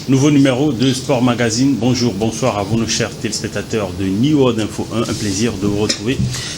Nouveau numéro de Sport Magazine. Bonjour, bonsoir à vous nos chers téléspectateurs de New World Info 1. Un plaisir de vous retrouver.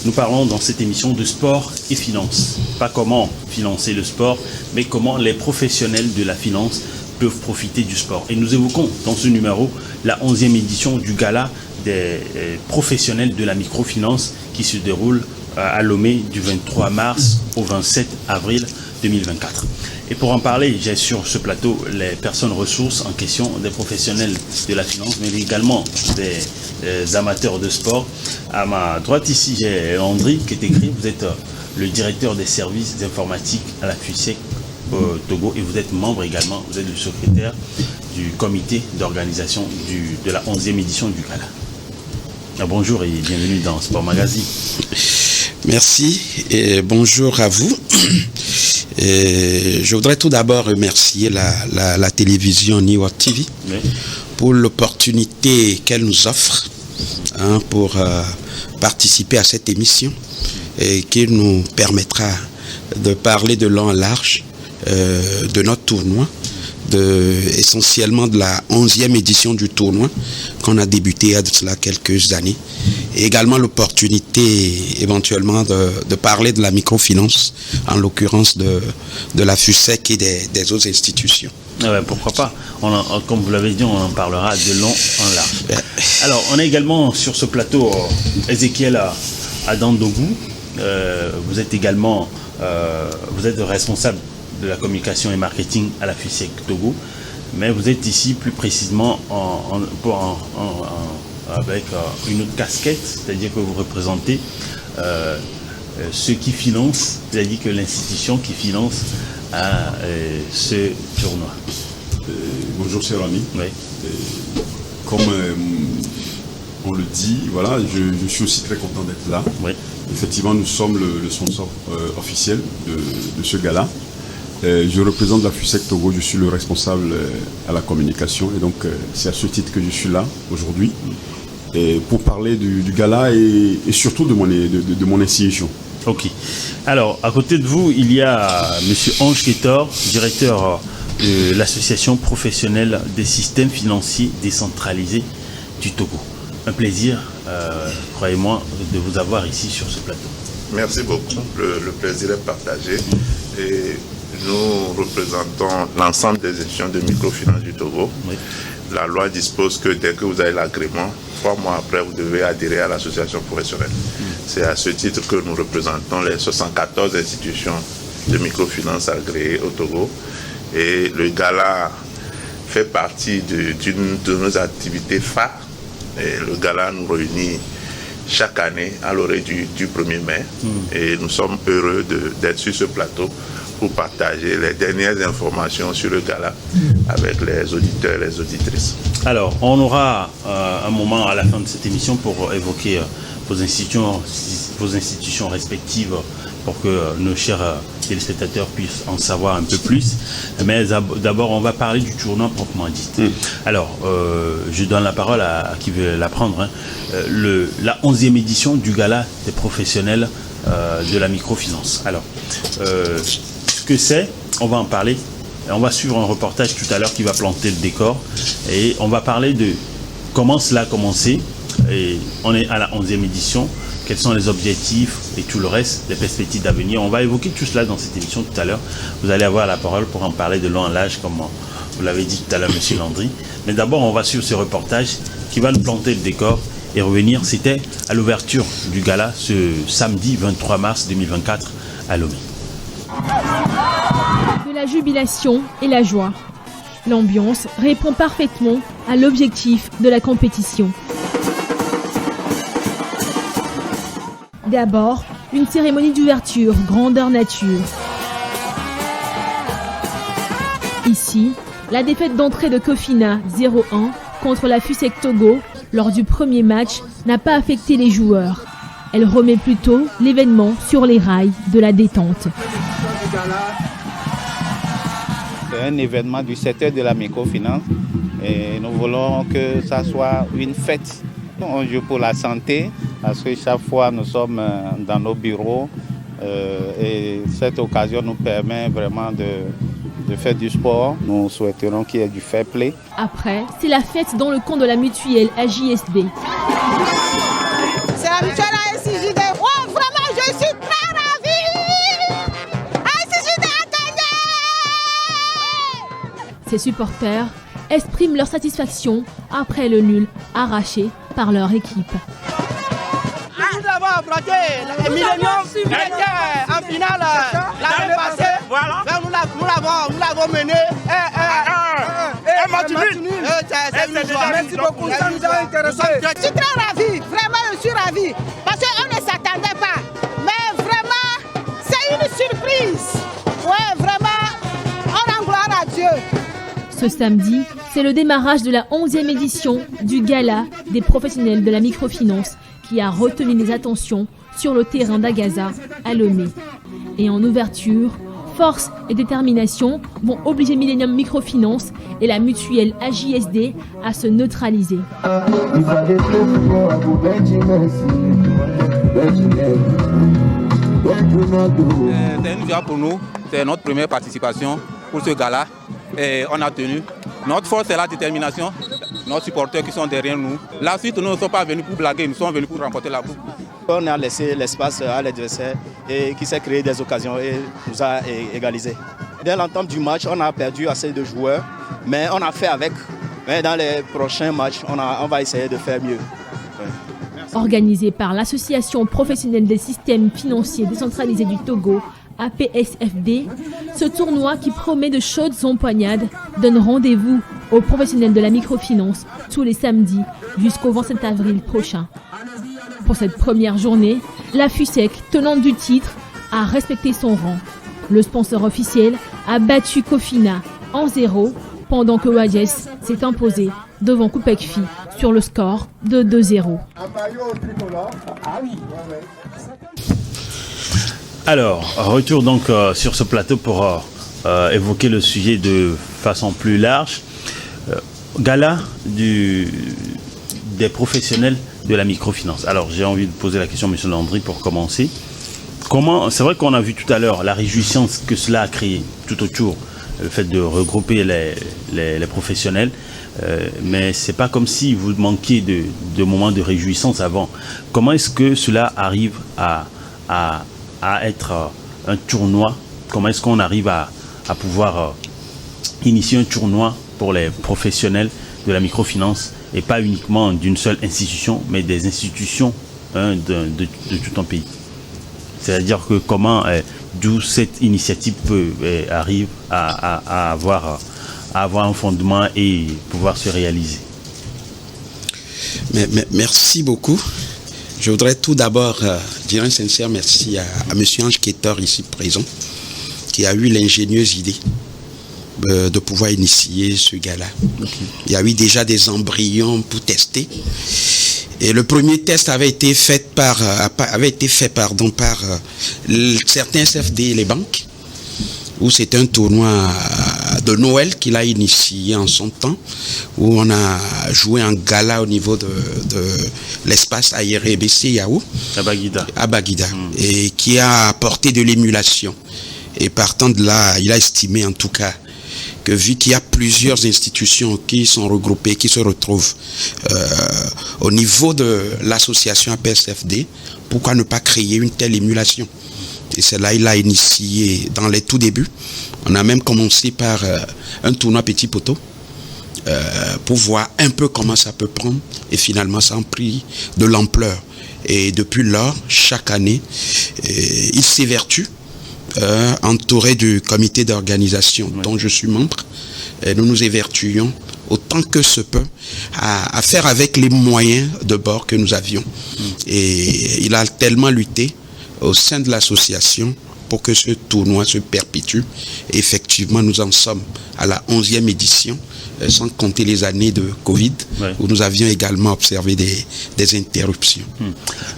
Nous parlons dans cette émission de sport et finance. Pas comment financer le sport, mais comment les professionnels de la finance peuvent profiter du sport. Et nous évoquons dans ce numéro la 11e édition du gala des professionnels de la microfinance qui se déroule à Lomé du 23 mars au 27 avril 2024. Et pour en parler, j'ai sur ce plateau les personnes ressources en question, des professionnels de la finance, mais également des amateurs de sport. À ma droite ici, j'ai Andri qui est écrit. Vous êtes le directeur des services informatiques à la FUSEC au Togo et vous êtes membre également, vous êtes le secrétaire du comité d'organisation de la 11e édition du gala. Bonjour et bienvenue dans Sport Magazine. Merci et bonjour à vous. Et je voudrais tout d'abord remercier la télévision New World TV pour l'opportunité qu'elle nous offre pour participer à cette émission et qui nous permettra de parler de long en large de notre tournoi, essentiellement de la 11e édition du tournoi qu'on a débuté il y a de cela quelques années. Et également l'opportunité éventuellement de parler de la microfinance, en l'occurrence de la FUSEC et des autres institutions. Ah ben, pourquoi pas, comme vous l'avez dit, on en parlera de long en large. Alors, on est également sur ce plateau Ezekiel Adandogou. Vous êtes également vous êtes responsable de la communication et marketing à la FUSEC Togo, mais vous êtes ici plus précisément avec une autre casquette, c'est-à-dire que vous représentez ceux qui financent, c'est-à-dire que l'institution qui finance ce tournoi. Bonjour cher ami. Oui. Comme on le dit, voilà, je suis aussi très content d'être là. Oui. Effectivement, nous sommes le sponsor officiel de ce gala. Je représente la FUSEC Togo, je suis le responsable à la communication et donc c'est à ce titre que je suis là aujourd'hui pour parler du gala et surtout de mon institution. Ok. Alors, à côté de vous, il y a M. Ange Ketor, directeur de l'association professionnelle des systèmes financiers décentralisés du Togo. Un plaisir, croyez-moi, de vous avoir ici sur ce plateau. Merci beaucoup. Le plaisir est partagé. Et nous représentons l'ensemble des institutions de microfinance du Togo. Oui. La loi dispose que dès que vous avez l'agrément, 3 mois après, vous devez adhérer à l'association professionnelle. C'est à ce titre que nous représentons les 74 institutions de microfinance agréées au Togo. Et le gala fait partie d'une de nos activités phares. Et le gala nous réunit chaque année à l'orée du 1er mai. Et nous sommes heureux d'être sur ce plateau pour partager les dernières informations sur le gala avec les auditeurs et les auditrices. Alors, on aura un moment à la fin de cette émission pour évoquer vos institutions respectives pour que nos chers téléspectateurs puissent en savoir un peu plus. Mais d'abord, on va parler du tournoi proprement dit. Alors, je donne la parole à qui veut la prendre. La 11e édition du gala des professionnels de la microfinance. Alors, ce que c'est, on va en parler. On va suivre un reportage tout à l'heure qui va planter le décor. Et on va parler de comment cela a commencé. Et on est à la 11e édition. Quels sont les objectifs et tout le reste, les perspectives d'avenir. On va évoquer tout cela dans cette émission tout à l'heure. Vous allez avoir la parole pour en parler de long en large, comme vous l'avez dit tout à l'heure, M. Landry. Mais d'abord, on va suivre ce reportage qui va nous planter le décor et revenir. C'était à l'ouverture du gala ce samedi 23 mars 2024 à Lomé. De la jubilation et la joie. L'ambiance répond parfaitement à l'objectif de la compétition. D'abord, une cérémonie d'ouverture grandeur nature. Ici, la défaite d'entrée de Kofina 0-1 contre la FUSEC Togo lors du premier match n'a pas affecté les joueurs. Elle remet plutôt l'événement sur les rails de la détente. C'est un événement du secteur de la microfinance et nous voulons que ça soit une fête. On joue pour la santé parce que chaque fois nous sommes dans nos bureaux et cette occasion nous permet vraiment de faire du sport. Nous souhaiterons qu'il y ait du fair play. Après, c'est la fête dans le camp de la mutuelle AJSD. C'est la mutuelle AJSD. Oh, vraiment, je suis très ravie. AJSD a gagné. Ces supporters expriment leur satisfaction après le nul arraché par leur équipe. Nous avons affronté le Millennium en finale l'année passée. Voilà. Nous l'avons mené. Merci beaucoup. Ça nous a intéressé. Je suis très ravie. Vraiment, je suis ravie. Parce qu'on ne s'attendait pas. Mais vraiment, c'est une surprise. Ouais, vraiment, on rend gloire à Dieu. Ce samedi, c'est le démarrage de la 11e édition du Gala des professionnels de la microfinance qui a retenu les attentions sur le terrain d'Agaza à Lomé. Et en ouverture, force et détermination vont obliger Millennium Microfinance et la mutuelle AJSD à se neutraliser. C'est une joie pour nous, c'est notre première participation pour ce gala et on a tenu. Notre force c'est la détermination, nos supporters qui sont derrière nous. La suite, nous ne sommes pas venus pour blaguer, nous sommes venus pour remporter la coupe. On a laissé l'espace à l'adversaire et qui s'est créé des occasions et nous a égalisé. Dès l'entame du match, on a perdu assez de joueurs, mais on a fait avec. Mais dans les prochains matchs, on va essayer de faire mieux. Organisé par l'Association professionnelle des systèmes financiers décentralisés du Togo, APSFD, ce tournoi qui promet de chaudes empoignades donne rendez-vous aux professionnels de la microfinance tous les samedis jusqu'au 27 avril prochain. Pour cette première journée, la FUSEC, tenante du titre, a respecté son rang. Le sponsor officiel a battu Kofina en 0 pendant que Wades s'est imposé devant Koupekfi sur le score de 2-0. Alors, retour donc sur ce plateau pour évoquer le sujet de façon plus large. Gala des professionnels de la microfinance. Alors, j'ai envie de poser la question à M. Landry pour commencer. C'est vrai qu'on a vu tout à l'heure la réjouissance que cela a créé tout autour, le fait de regrouper les professionnels, mais c'est pas comme si vous manquiez de moments de réjouissance avant. Comment est-ce que cela arrive à être un tournoi? Comment est-ce qu'on arrive à pouvoir initier un tournoi pour les professionnels de la microfinance et pas uniquement d'une seule institution, mais des institutions de tout un pays? C'est-à-dire que d'où cette initiative arrive à avoir un fondement et pouvoir se réaliser. Merci beaucoup. Je voudrais tout d'abord dire un sincère merci à M. Ange Ketor ici présent, qui a eu l'ingénieuse idée de pouvoir initier ce gala. Okay. Il y a eu déjà des embryons pour tester. Et le premier test avait été fait par certains CFD et les banques, où c'était un tournoi de Noël qu'il a initié en son temps, où on a joué un gala au niveau de l'espace aéré BC Yahoo à Baguida, et qui a apporté de l'émulation. Et partant de là, il a estimé en tout cas que vu qu'il y a plusieurs institutions qui sont regroupées, qui se retrouvent au niveau de l'association APSFD, pourquoi ne pas créer une telle émulation? Et c'est là qu'il a initié dans les tout débuts. On a même commencé par un tournoi petit poteau pour voir un peu comment ça peut prendre. Et finalement, ça a pris de l'ampleur. Et depuis lors, chaque année, il s'évertue, entouré du comité d'organisation dont je suis membre. Et nous nous évertuions autant que se peut à faire avec les moyens de bord que nous avions. Et il a tellement lutté au sein de l'association pour que ce tournoi se perpétue. Et effectivement, nous en sommes à la 11e édition, sans compter les années de Covid, où nous avions également observé des interruptions.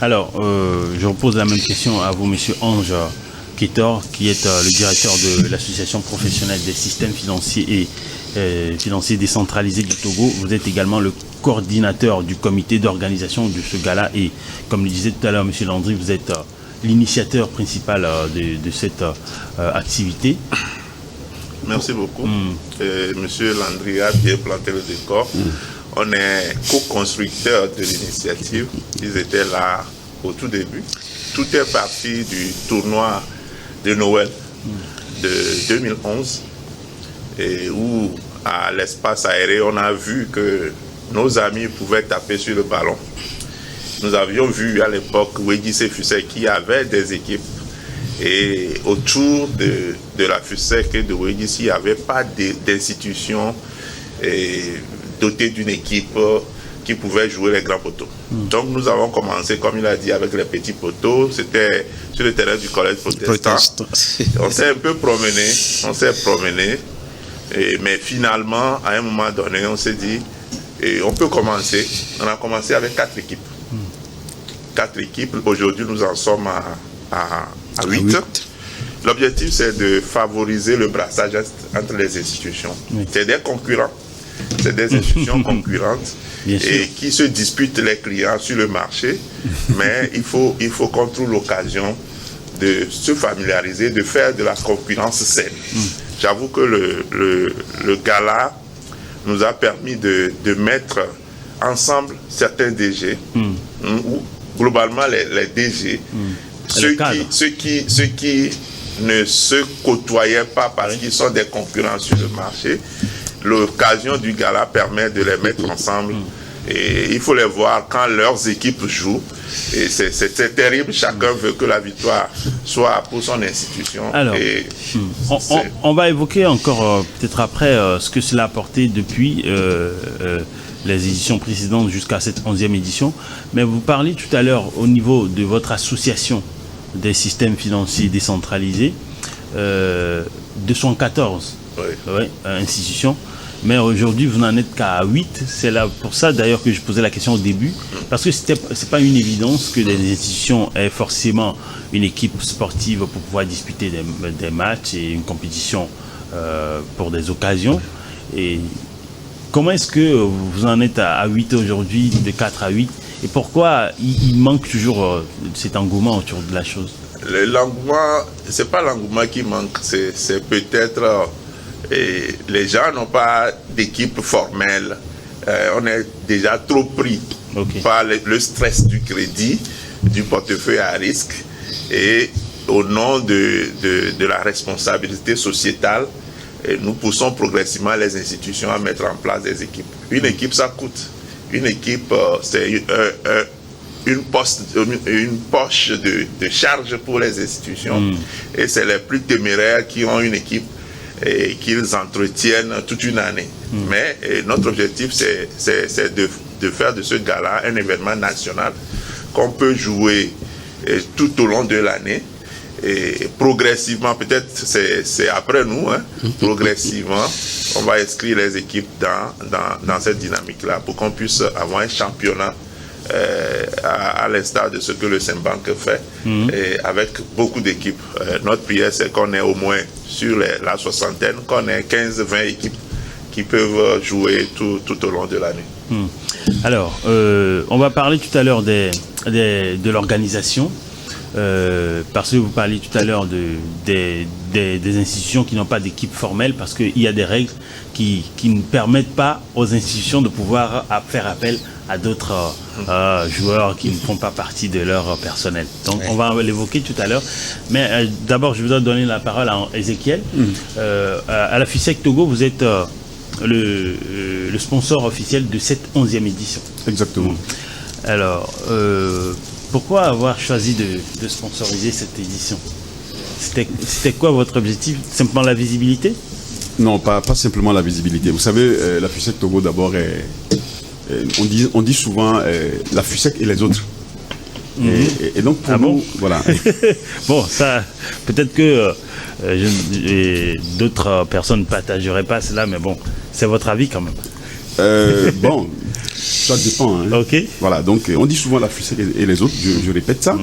Alors, je repose la même question à vous, M. Ange Ketor, qui est le directeur de l'association professionnelle des systèmes financiers et financiers décentralisés du Togo. Vous êtes également le coordinateur du comité d'organisation de ce gala et, comme le disait tout à l'heure M. Landry, vous êtes l'initiateur principal de cette activité. Merci beaucoup. Monsieur Landry a bien planté le décor. On est co-constructeur de l'initiative. Ils étaient là au tout début. Tout est parti du tournoi de Noël de 2011 et où, à l'espace aéré, on a vu que nos amis pouvaient taper sur le ballon. Nous avions vu à l'époque Wegise FUSEC qui avait des équipes et autour de la FUSEC et de Wegise, il n'y avait pas d'institution dotée d'une équipe qui pouvait jouer les grands poteaux. Donc nous avons commencé, comme il a dit, avec les petits poteaux. C'était sur le terrain du collège protestant. On s'est un peu promené, mais finalement, à un moment donné, on s'est dit, on peut commencer. On a commencé avec 4 équipes. 4 équipes. Aujourd'hui, nous en sommes à 8. L'objectif, c'est de favoriser le brassage entre les institutions. C'est des concurrents. C'est des institutions concurrentes et qui se disputent les clients sur le marché. Mais il faut qu'on trouve l'occasion de se familiariser, de faire de la concurrence saine. J'avoue que le gala nous a permis de mettre ensemble certains DG, ou globalement les DG, ceux qui ne se côtoyaient pas parce qu'ils sont des concurrents sur le marché. L'occasion du gala permet de les mettre ensemble et il faut les voir quand leurs équipes jouent. Et c'est terrible, chacun veut que la victoire soit pour son institution. Alors, on va évoquer encore peut-être après ce que cela a apporté depuis les éditions précédentes jusqu'à cette 11e édition. Mais vous parliez tout à l'heure au niveau de votre association des systèmes financiers décentralisés, 214 institutions. Mais aujourd'hui, vous n'en êtes qu'à 8. C'est là pour ça d'ailleurs que je posais la question au début. Parce que c'est pas une évidence que les institutions aient forcément une équipe sportive pour pouvoir disputer des matchs et une compétition pour des occasions. Et comment est-ce que vous en êtes à 8 aujourd'hui, de 4 à 8? Et pourquoi il manque toujours cet engouement autour de la chose? L'engouement, c'est pas l'engouement qui manque, c'est peut-être... Et les gens n'ont pas d'équipe formelle. On est déjà trop pris par le stress du crédit, du portefeuille à risque. Et au nom de la responsabilité sociétale, nous poussons progressivement les institutions à mettre en place des équipes. Une équipe, ça coûte. Une équipe, c'est une poche de charge pour les institutions. Et c'est les plus téméraires qui ont une équipe et qu'ils entretiennent toute une année. Mais notre objectif, c'est de faire de ce gala un événement national qu'on peut jouer tout au long de l'année. Et progressivement, peut-être c'est après nous, progressivement, on va inscrire les équipes dans cette dynamique-là pour qu'on puisse avoir un championnat à l'instar de ce que le Saint-Banque fait, et avec beaucoup d'équipes. Notre prière, c'est qu'on ait au moins sur la soixantaine, qu'on ait 15-20 équipes qui peuvent jouer tout au long de l'année. Alors, on va parler tout à l'heure de l'organisation, parce que vous parliez tout à l'heure des institutions qui n'ont pas d'équipe formelle, parce qu'il y a des règles qui ne permettent pas aux institutions de pouvoir faire appel à d'autres joueurs qui ne font pas partie de leur personnel. Donc on va l'évoquer tout à l'heure. Mais d'abord, je voudrais donner la parole à Ézéchiel. À la FUSEC Togo, vous êtes le sponsor officiel de cette 11e édition. Exactement. Alors, pourquoi avoir choisi de sponsoriser cette édition? C'était quoi votre objectif? Simplement la visibilité? Non, pas simplement la visibilité. Vous savez, la FUSEC Togo, d'abord, on dit souvent la FUSEC et les autres. Et donc, pour nous, voilà. Bon, ça, peut-être que d'autres personnes ne partageraient pas cela, mais bon, c'est votre avis quand même. Bon, ça dépend. Voilà, donc on dit souvent la FUSEC et les autres, je répète ça.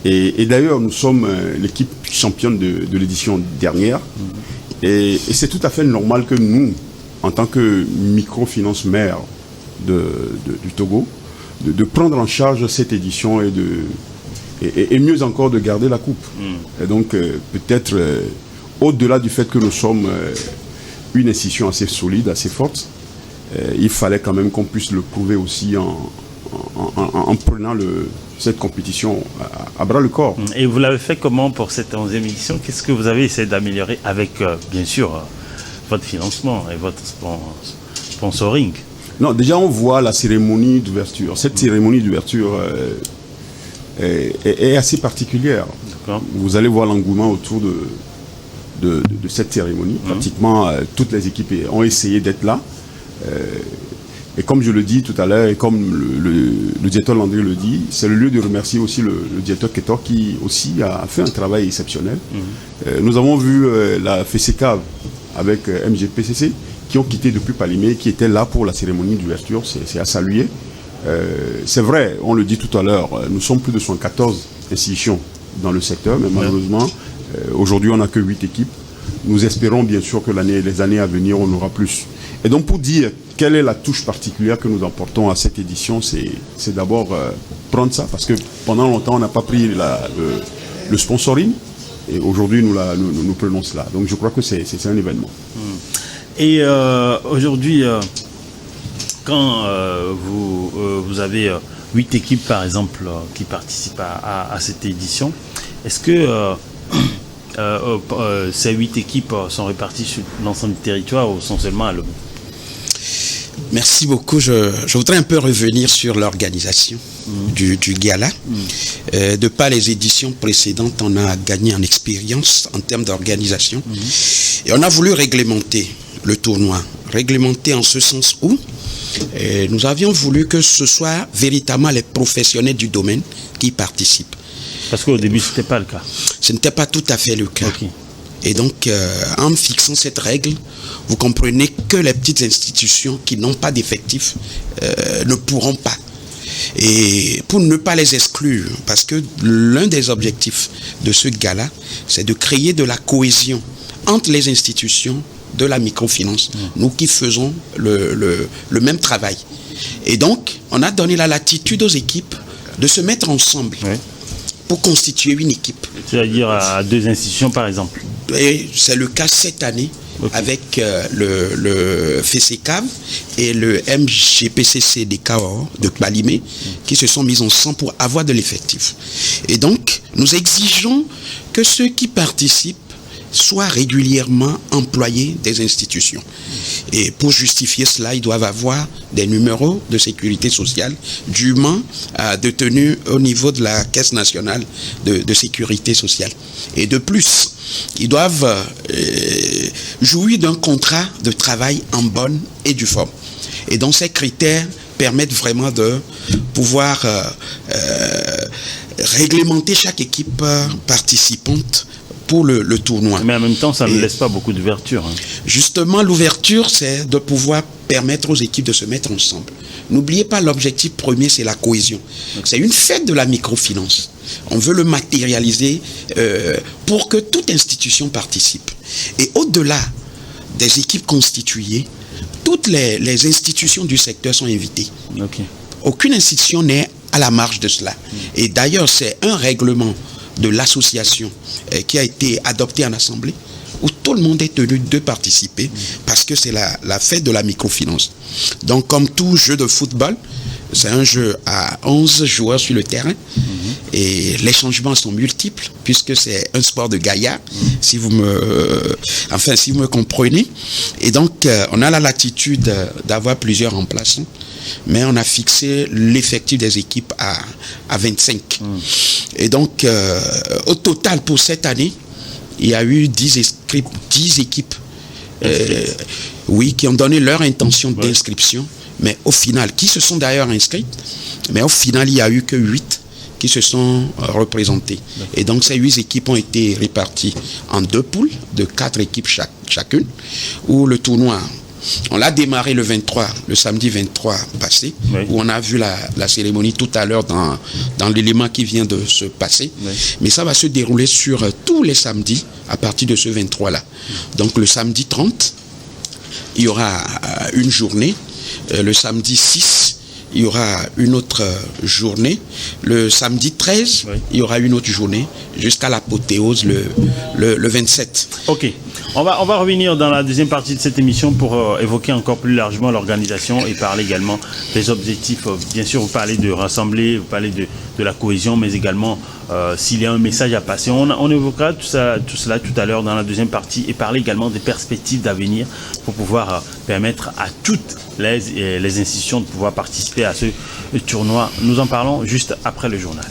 Et d'ailleurs, nous sommes l'équipe championne de l'édition dernière. Et c'est tout à fait normal que nous, en tant que microfinance mère du Togo, de prendre en charge cette édition et mieux encore de garder la coupe. Et donc peut-être au-delà du fait que nous sommes une institution assez solide, assez forte, il fallait quand même qu'on puisse le prouver aussi en prenant cette compétition à bras le corps. Et vous l'avez fait comment pour cette 11e édition? Qu'est-ce que vous avez essayé d'améliorer avec, bien sûr, votre financement et votre sponsoring? Non, déjà on voit la cérémonie d'ouverture. Cette cérémonie d'ouverture est assez particulière. Vous allez voir l'engouement autour de cette cérémonie. Pratiquement toutes les équipes ont essayé d'être là. Et comme je le dis tout à l'heure, et comme le directeur Landry le dit, c'est le lieu de remercier aussi le directeur Ketor qui aussi a fait un travail exceptionnel. Nous avons vu la FECECAV avec MGPCC qui ont quitté depuis Palimé, qui étaient là pour la cérémonie d'ouverture, c'est à saluer. C'est vrai, on le dit tout à l'heure, nous sommes plus de 114 institutions dans le secteur, mais malheureusement, aujourd'hui on n'a que 8 équipes. Nous espérons bien sûr que les années à venir, on aura plus. Et donc pour dire quelle est la touche particulière que nous apportons à cette édition, c'est d'abord prendre ça, parce que pendant longtemps on n'a pas pris le sponsoring, et aujourd'hui nous prenons cela. Donc je crois que c'est un événement. Et aujourd'hui, quand vous avez 8 équipes par exemple qui participent à cette édition, est-ce que ces 8 équipes sont réparties sur l'ensemble du territoire ou sont seulement à Lomé? Merci beaucoup. Je voudrais un peu revenir sur l'organisation du gala. De par les éditions précédentes, on a gagné en expérience en termes d'organisation. Et on a voulu réglementer le tournoi. Réglementer en ce sens où nous avions voulu que ce soit véritablement les professionnels du domaine qui participent. Parce qu'au début, ce n'était pas le cas. Ce n'était pas tout à fait le cas. Okay. Et donc, en fixant cette règle, vous comprenez que les petites institutions qui n'ont pas d'effectifs ne pourront pas. Et pour ne pas les exclure, parce que l'un des objectifs de ce gala, c'est de créer de la cohésion entre les institutions de la microfinance, nous qui faisons le même travail. Et donc, on a donné la latitude aux équipes de se mettre ensemble. Pour constituer une équipe. C'est-à-dire à 2 institutions par exemple. Et c'est le cas cette année avec le FECECAV et le MGPCC des Cahors de Palimé qui se sont mis ensemble pour avoir de l'effectif. Et donc, nous exigeons que ceux qui participent soient régulièrement employés des institutions. Et pour justifier cela, ils doivent avoir des numéros de sécurité sociale dûment détenus au niveau de la Caisse nationale de sécurité sociale. Et de plus, ils doivent jouir d'un contrat de travail en bonne et due forme. Et donc ces critères permettent vraiment de pouvoir réglementer chaque équipe participante pour le tournoi. Mais en même temps, ça ne laisse pas beaucoup d'ouverture. Justement, l'ouverture, c'est de pouvoir permettre aux équipes de se mettre ensemble. N'oubliez pas, l'objectif premier, c'est la cohésion. C'est une fête de la microfinance. On veut le matérialiser pour que toute institution participe. Et au-delà des équipes constituées, toutes les institutions du secteur sont invitées. Aucune institution n'est à la marge de cela. Et d'ailleurs, c'est un règlement de l'association qui a été adopté en assemblée où tout le monde est tenu de participer parce que c'est la fête de la microfinance. Donc comme tout jeu de football, c'est un jeu à 11 joueurs sur le terrain et les changements sont multiples puisque c'est un sport de gaillard, si vous me comprenez. Et donc on a la latitude d'avoir plusieurs remplaçants, mais on a fixé l'effectif des équipes à 25. Et donc au total pour cette année, il y a eu 10 équipes qui ont donné leur intention d'inscription, mais au final, qui se sont d'ailleurs inscrites, mais au final, il n'y a eu que 8 qui se sont représentés. Et donc, ces 8 équipes ont été réparties en 2 poules de 4 équipes chacune, où le tournoi, on l'a démarré le samedi 23 passé, où on a vu la cérémonie tout à l'heure dans l'élément qui vient de se passer. Mais ça va se dérouler sur tous les samedis à partir de ce 23-là. Donc le samedi 30, il y aura une journée. Le samedi 6, il y aura une autre journée. Le samedi 13, il y aura une autre journée jusqu'à l'apothéose le 27. Ok. On va revenir dans la deuxième partie de cette émission pour évoquer encore plus largement l'organisation et parler également des objectifs. Bien sûr, vous parlez de rassembler, vous parlez de la cohésion, mais également s'il y a un message à passer. On évoquera tout cela tout à l'heure dans la deuxième partie et parler également des perspectives d'avenir pour pouvoir permettre à toutes les institutions de pouvoir participer à ce tournoi. Nous en parlons juste après le journal.